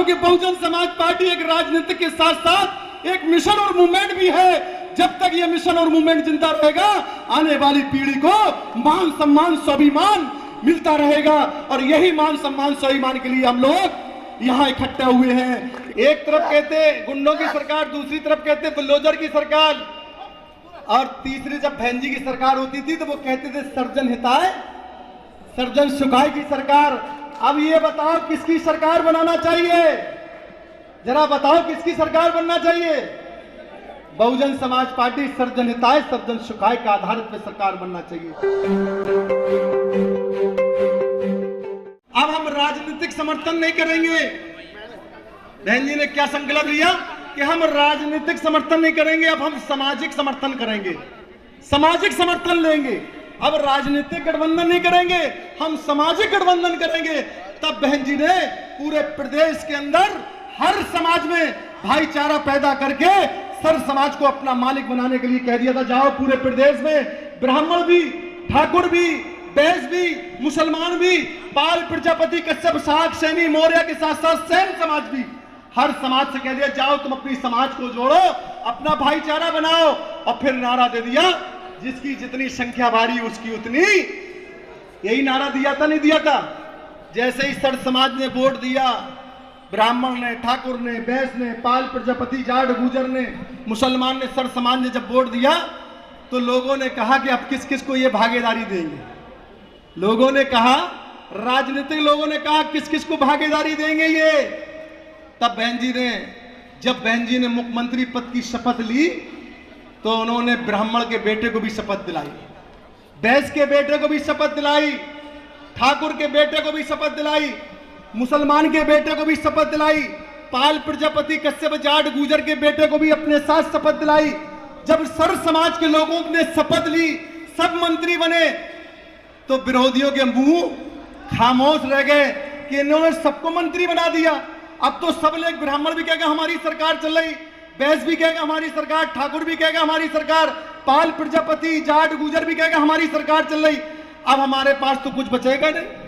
कि बहुजन समाज पार्टी एक राजनीतिक के साथ साथ एक मिशन और मूवमेंट भी है। जब तक ये मिशन और मूवमेंट जिंदा रहेगा, आने वाली पीढ़ी को मान सम्मान स्वाभिमान मिलता रहेगा। और यही मान सम्मान स्वाभिमान के लिए हम लोग यहाँ इकट्ठे हुए हैं। एक तरफ कहते गुंडों की सरकार, दूसरी तरफ कहते बुलडोजर की सरकार, और तीसरी जब बहन जी की सरकार होती थी तो वो कहते थे सर्जन हिताय सर्जन सुखाय की सरकार। अब ये बताओ किसकी सरकार बनाना चाहिए, जरा बताओ किसकी सरकार बनना चाहिए? बहुजन समाज पार्टी सर्जन हिताय सर्जन सुखाय के आधार पर सरकार बनना चाहिए। अब हम राजनीतिक समर्थन नहीं करेंगे। बहन जी ने क्या संकल्प लिया कि हम राजनीतिक समर्थन नहीं करेंगे, अब हम सामाजिक समर्थन करेंगे, सामाजिक समर्थन लेंगे। अब राजनीतिक गठबंधन नहीं करेंगे, हम सामाजिक गठबंधन करेंगे। तब बहन जी ने पूरे प्रदेश के अंदर हर समाज में भाईचारा पैदा करके सर समाज को अपना मालिक बनाने के लिए कह दिया था, जाओ पूरे प्रदेश में ब्राह्मण भी, ठाकुर भी, बैस भी, मुसलमान भी, पाल, प्रजापति, कश्यप, शाक, सैनी, मौर्य के साथ साथ सैन समाज भी, हर समाज से कह दिया जाओ तुम अपनी समाज को जोड़ो, अपना भाईचारा बनाओ। और फिर नारा दे दिया जिसकी जितनी संख्या भारी उसकी उतनी, यही नारा दिया था नहीं दिया था? जैसे ही सर समाज ने वोट दिया, ब्राह्मण ने, ठाकुर ने, बैस ने, पाल, प्रजापति, जाट, गुजर ने, मुसलमान ने, सर समाज ने जब वोट दिया तो लोगों ने कहा कि अब किस किस को ये भागीदारी देंगे। लोगों ने कहा, राजनीतिक लोगों ने कहा किस किस को भागीदारी देंगे ये। तब बहन जी ने, जब बहन जी ने मुख्यमंत्री पद की शपथ ली तो उन्होंने ब्राह्मण के बेटे को भी शपथ दिलाई, बैस के बेटे को भी शपथ दिलाई, ठाकुर के बेटे को भी शपथ दिलाई, मुसलमान के बेटे को भी शपथ दिलाई, पाल, प्रजापति, कश्यप, जाट, गुजर के बेटे को भी अपने साथ शपथ दिलाई। जब सर समाज के लोगों ने शपथ ली, सब मंत्री बने, तो विरोधियों के मुंह खामोश रह गए कि इन्होंने सबको मंत्री बना दिया। अब तो सब लोग, ब्राह्मण भी कहेगा हमारी सरकार चल रही, बैस भी कहेगा हमारी सरकार, ठाकुर भी कहेगा हमारी सरकार, पाल, प्रजापति, जाट, गुजर भी कहेगा हमारी सरकार चल रही। अब हमारे पास तो कुछ बचेगा नहीं।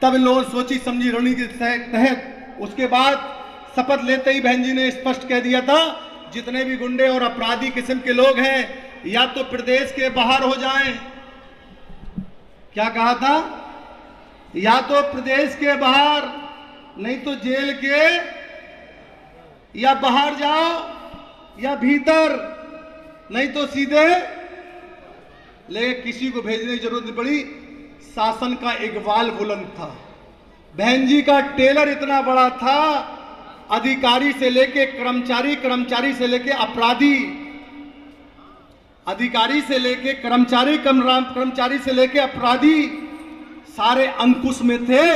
तब इन लोगों ने सोची समझी रणनीति के तहत उसके बाद शपथ लेते ही बहन जी ने स्पष्ट कह दिया था, जितने भी गुंडे और अपराधी किस्म के लोग हैं या तो प्रदेश के बाहर हो जाएं। क्या कहा था? या तो प्रदेश के बाहर, नहीं तो जेल के, या बाहर जाओ या भीतर, नहीं तो सीधे। लेकिन किसी को भेजने की जरूरत नहीं पड़ी। शासन का इकबाल बुलंद था, बहन जी का टेलर इतना बड़ा था, अधिकारी से लेके कर्मचारी, कर्मचारी से लेके अपराधी, अधिकारी से लेके कर्मचारी, कर्मचारी से लेके अपराधी सारे अंकुश में थे।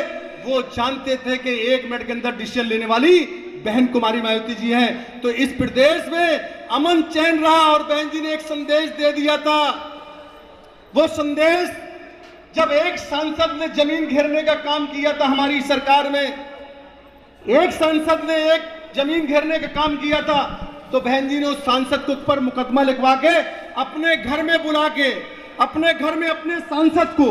वो जानते थे कि 1 मिनट के अंदर डिसीजन लेने वाली बहन कुमारी मायावती जी हैं। तो इस प्रदेश में अमन चैन रहा और बहन जी ने एक संदेश दे दिया था। वो संदेश, जब एक सांसद ने जमीन घेरने का काम किया था हमारी सरकार में, एक सांसद ने एक जमीन घेरने का काम किया था, तो बहन जी ने उस सांसद के ऊपर मुकदमा लिखवा के अपने घर में बुला के, अपने घर में अपने सांसद को,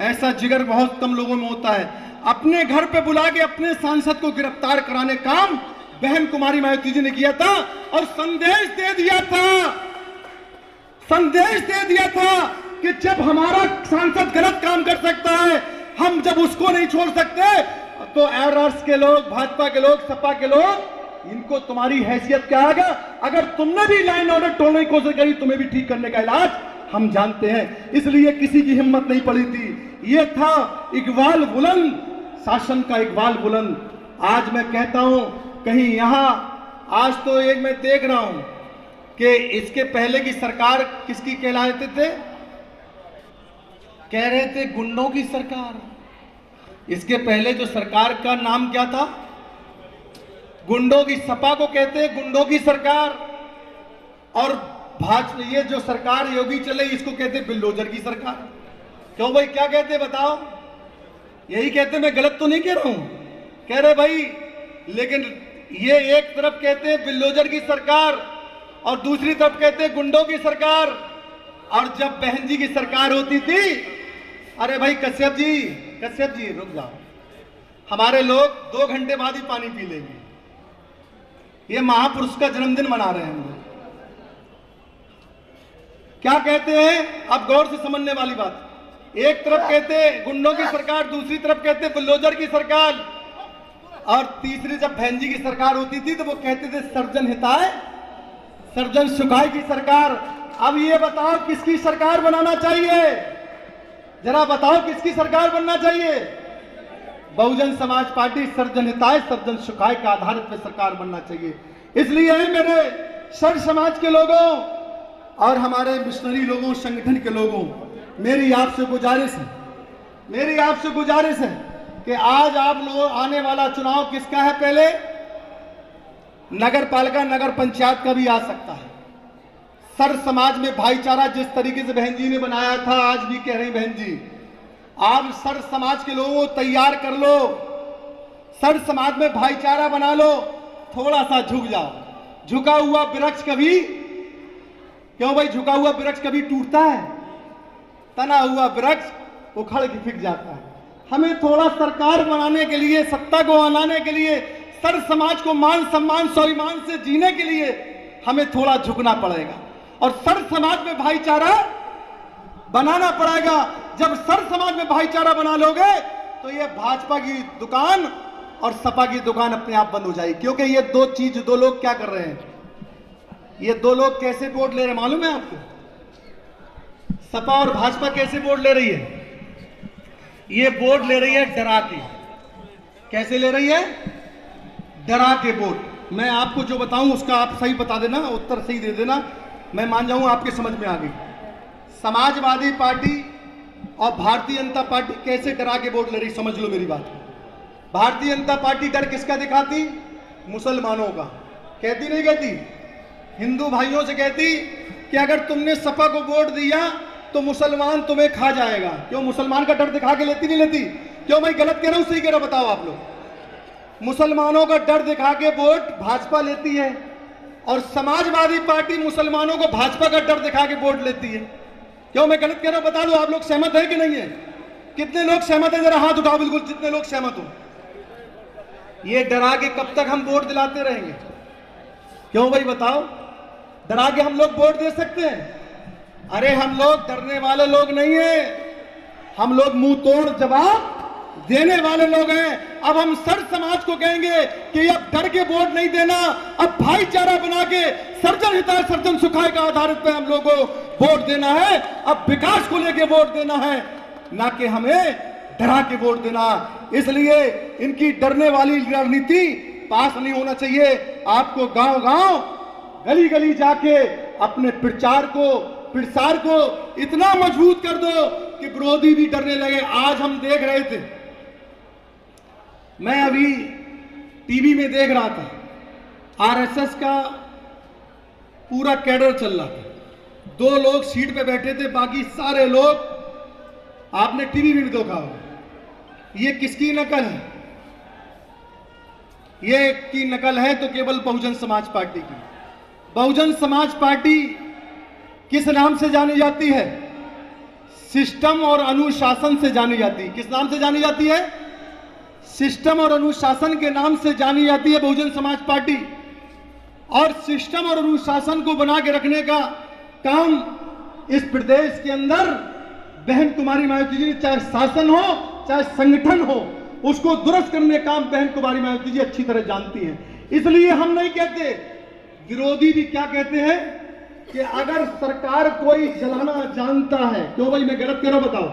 ऐसा जिगर बहुत कम लोगों में होता है, अपने घर पे बुला के अपने सांसद को गिरफ्तार कराने काम बहन कुमारी मायावती जी ने किया था। और संदेश दे दिया था, संदेश दे दिया था कि जब हमारा सांसद गलत काम कर सकता है, हम जब उसको नहीं छोड़ सकते तो आरएस के लोग, भाजपा के लोग, सपा के लोग, इनको तुम्हारी हैसियत क्या आएगा? अगर तुमने भी लाइन ऑर्डर तोड़ने की कोशिश करी, तुम्हें भी ठीक करने का इलाज हम जानते हैं। इसलिए किसी की हिम्मत नहीं पड़ी थी। यह था इकबाल बुलंद, शासन का इकबाल बुलंद। आज मैं कहता हूं कहीं यहां, आज तो एक मैं देख रहा हूं कि इसके पहले की सरकार किसकी कहलाते थे? कह रहे थे गुंडों की सरकार। इसके पहले जो सरकार का नाम क्या था? गुंडों की, सपा को कहते हैं गुंडों की सरकार। और भाजपा, ये जो सरकार योगी चले इसको कहते हैं बिल्डोजर की सरकार। क्यों भाई, क्या कहते हैं बताओ? यही कहते, मैं गलत तो नहीं कह रहा हूं, कह रहे भाई। लेकिन ये एक तरफ कहते हैं बिल्डोजर की सरकार और दूसरी तरफ कहते हैं गुंडों की सरकार। और जब बहन जी की सरकार होती थी, अरे भाई कश्यप जी रुक जाओ, हमारे लोग 2 घंटे बाद ही पानी पी लेंगे। ये महापुरुष का जन्मदिन मना रहे हैं हम लोग। क्या कहते हैं, अब गौर से समझने वाली बात। एक तरफ कहते हैं गुंडों की सरकार, दूसरी तरफ कहते हैं बुलडोजर की सरकार, और तीसरी जब बहन जी की सरकार होती थी तो वो कहते थे सर्जन हिताय सर्जन सुखाय की सरकार। अब ये बताओ किसकी सरकार बनाना चाहिए, जरा बताओ किसकी सरकार बनना चाहिए। बहुजन समाज पार्टी सर्जन हिताय सर्जन सुखाय के आधारित पे सरकार बनना चाहिए। इसलिए मेरे सर्व समाज के लोगों और हमारे मिशनरी लोगों, संगठन के लोगों, मेरी आपसे गुजारिश है कि आज आप लोग आने वाला चुनाव किसका है, पहले नगर पालिका नगर पंचायत का भी आ सकता है। सर्व समाज में भाईचारा जिस तरीके से बहन जी ने बनाया था, आज भी कह रही बहन जी, आप सर्व समाज के लोगों को तैयार कर लो, सर्व समाज में भाईचारा बना लो, थोड़ा सा झुक जाओ। झुका हुआ वृक्ष कभी, क्यों भाई, झुका हुआ वृक्ष कभी टूटता है? तना हुआ वृक्ष उखड़ के फिक जाता है। हमें थोड़ा सरकार बनाने के लिए, सत्ता को आने के लिए, सर्व समाज को मान सम्मान स्वाभिमान से जीने के लिए हमें थोड़ा झुकना पड़ेगा और सर्व समाज में भाईचारा बनाना पड़ेगा। जब सर्व समाज में भाईचारा बना लोगे तो ये भाजपा की दुकान और सपा की दुकान अपने आप बंद हो जाएगी। क्योंकि ये दो लोग क्या कर रहे हैं, ये दो लोग कैसे वोट ले रहे हैं मालूम है आपको? सपा और भाजपा कैसे वोट ले रही है? ये वोट ले रही है डरा के। कैसे ले रही है? डरा के वोट। मैं आपको जो बताऊं उसका आप सही बता देना, उत्तर सही दे देना, मैं मान जाऊंगा आपके समझ में आ गई। समाजवादी पार्टी और भारतीय जनता पार्टी कैसे डरा के वोट ले रही, समझ लो मेरी बात। भारतीय जनता पार्टी डर किसका दिखाती? मुसलमानों का। कहती नहीं कहती? हिंदू भाइयों से कहती कि अगर तुमने सपा को वोट दिया तो मुसलमान तुम्हें खा जाएगा। क्यों? मुसलमान का डर दिखा के लेती नहीं लेती? क्यों मैं गलत कह रहा हूं सही कह रहा हूं, बताओ आप लोग। मुसलमानों का डर दिखा के वोट भाजपा लेती है और समाजवादी पार्टी मुसलमानों को भाजपा का डर दिखा के वोट लेती है। क्यों मैं गलत कह रहा हूं, बता दो। आप लोग सहमत है कि नहीं है? कितने लोग सहमत है? जरा हाथ उठाओ, बिल्कुल जितने लोग सहमत हो। ये डरा के कब तक हम वोट दिलाते रहेंगे? क्यों भाई बताओ, डरा के हम लोग वोट दे सकते हैं? अरे हम लोग डरने वाले लोग नहीं है, हम लोग मुंह तोड़ जवाब देने वाले लोग हैं। अब हम सर्व समाज को कहेंगे कि अब डर के वोट नहीं देना, अब भाईचारा बना के सर्जन हिताय सर्जन सुखाय का आधारित पे हम लोगों को वोट देना है। अब विकास को लेके वोट देना है, ना कि हमें डरा के वोट देना। इसलिए इनकी डरने वाली रणनीति पास नहीं होना चाहिए। आपको गांव गांव गली गली जाके अपने प्रसार को इतना मजबूत कर दो कि विरोधी भी डरने लगे। आज हम देख रहे थे, मैं अभी टीवी में देख रहा था, आरएसएस का पूरा कैडर चल रहा था। 2 लोग सीट पे बैठे थे, बाकी सारे लोग, आपने टीवी में भी देखा होगा। ये किसकी नकल है? ये की नकल है तो केवल बहुजन समाज पार्टी की। बहुजन समाज पार्टी किस नाम से जानी जाती है? सिस्टम और अनुशासन से जानी जाती है। किस नाम से जानी जाती है? सिस्टम और अनुशासन के नाम से जानी जाती है बहुजन समाज पार्टी। और सिस्टम और अनुशासन को बना के रखने का काम इस प्रदेश के अंदर बहन कुमारी मायावती जी, चाहे शासन हो चाहे संगठन हो, उसको दुरुस्त करने का काम बहन कुमारी मायावती जी अच्छी तरह जानती हैं। इसलिए हम नहीं कहते, विरोधी भी क्या कहते हैं कि अगर सरकार कोई जलाना जानता है, क्यों भाई मैं गलत कह रहा हूं बताओ?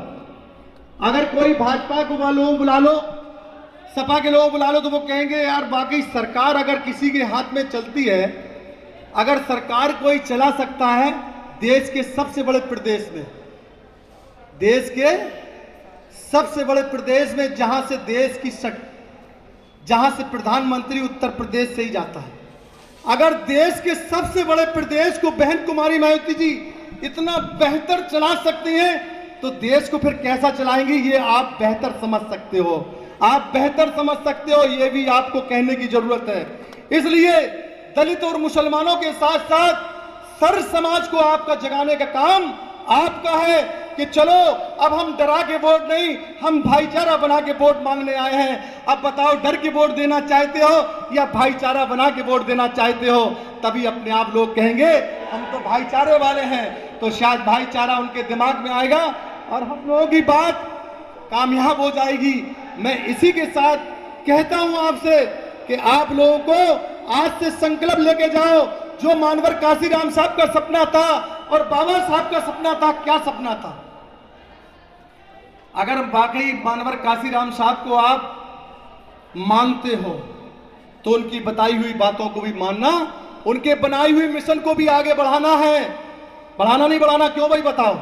अगर कोई भाजपा को लोग बुला लो, सपा के लोग बुला लो, तो वो कहेंगे यार बाकी सरकार अगर किसी के हाथ में चलती है, अगर सरकार कोई चला सकता है देश के सबसे बड़े प्रदेश में, देश के सबसे बड़े प्रदेश में, जहां से प्रधानमंत्री उत्तर प्रदेश से ही जाता है, अगर देश के सबसे बड़े प्रदेश को बहन कुमारी मायावती जी इतना बेहतर चला सकते हैं तो देश को फिर कैसा चलाएंगे ये आप बेहतर समझ सकते हो। आप बेहतर समझ सकते हो, ये भी आपको कहने की जरूरत है। इसलिए दलित और मुसलमानों के साथ साथ सर्व समाज को आपका जगाने का काम आपका है। कि चलो अब हम डरा के वोट नहीं, हम भाईचारा बना के वोट मांगने आए हैं। अब बताओ, डर के वोट देना चाहते हो या भाईचारा बना के वोट देना चाहते हो? तभी अपने आप लोग कहेंगे हम तो भाईचारे वाले हैं, तो शायद भाईचारा उनके दिमाग में आएगा और हम लोगों की बात कामयाब हो जाएगी। मैं इसी के साथ कहता हूं आपसे कि आप लोगों को आज से संकल्प लेके जाओ। जो मानवर काशीराम साहब का सपना था और बाबा साहब का सपना था, क्या सपना था? अगर वाकई मानवर काशीराम साहब को आप मानते हो तो उनकी बताई हुई बातों को भी मानना, उनके बनाई हुई मिशन को भी आगे बढ़ाना है। बढ़ाना नहीं बढ़ाना, क्यों भाई बताओ?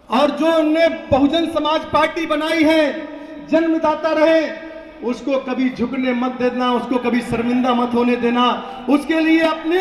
और जो उनने बहुजन समाज पार्टी बनाई है, जन्मदाता रहे, उसको कभी झुकने मत देना, उसको कभी शर्मिंदा मत होने देना। उसके लिए अपनी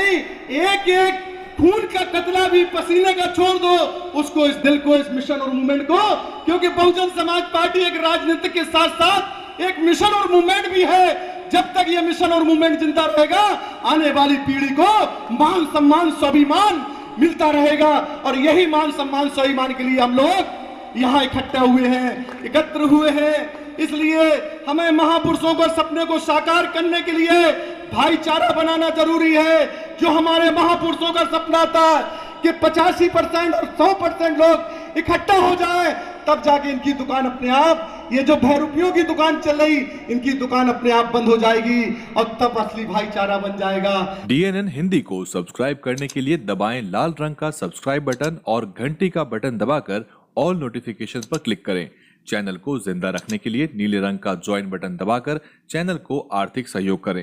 एक एक खून का कतरा भी पसीने का छोड़ दो, उसको, इस दिल को, इस मिशन और मूवमेंट को, क्योंकि बहुजन समाज पार्टी एक राजनीति के साथ साथ एक मिशन और मूवमेंट भी है। जब तक ये मिशन और मूवमेंट जिंदा रहेगा, आने वाली पीढ़ी को मान सम्मान स्वाभिमान मिलता रहेगा। और यही मान सम्मान स्वाभिमान के लिए हम लोग यहां इकट्ठा हुए हैं, एकत्र हुए हैं। इसलिए हमें महापुरुषों को सपने को साकार करने के लिए भाईचारा बनाना जरूरी है। जो हमारे महापुरुषों का सपना था कि 85% और 100% लोग इकट्ठा हो जाए, तब जाके इनकी दुकान अपने आप, ये जो भयरूपियों की दुकान चल रही, इनकी दुकान अपने आप बंद हो जाएगी और तब असली भाईचारा बन जाएगा। DNN हिंदी को सब्सक्राइब करने के लिए दबाएं लाल रंग का सब्सक्राइब बटन और घंटी का बटन दबाकर ऑल नोटिफिकेशन पर क्लिक करें। चैनल को जिंदा रखने के लिए नीले रंग का ज्वाइन बटन दबाकर चैनल को आर्थिक सहयोग करें।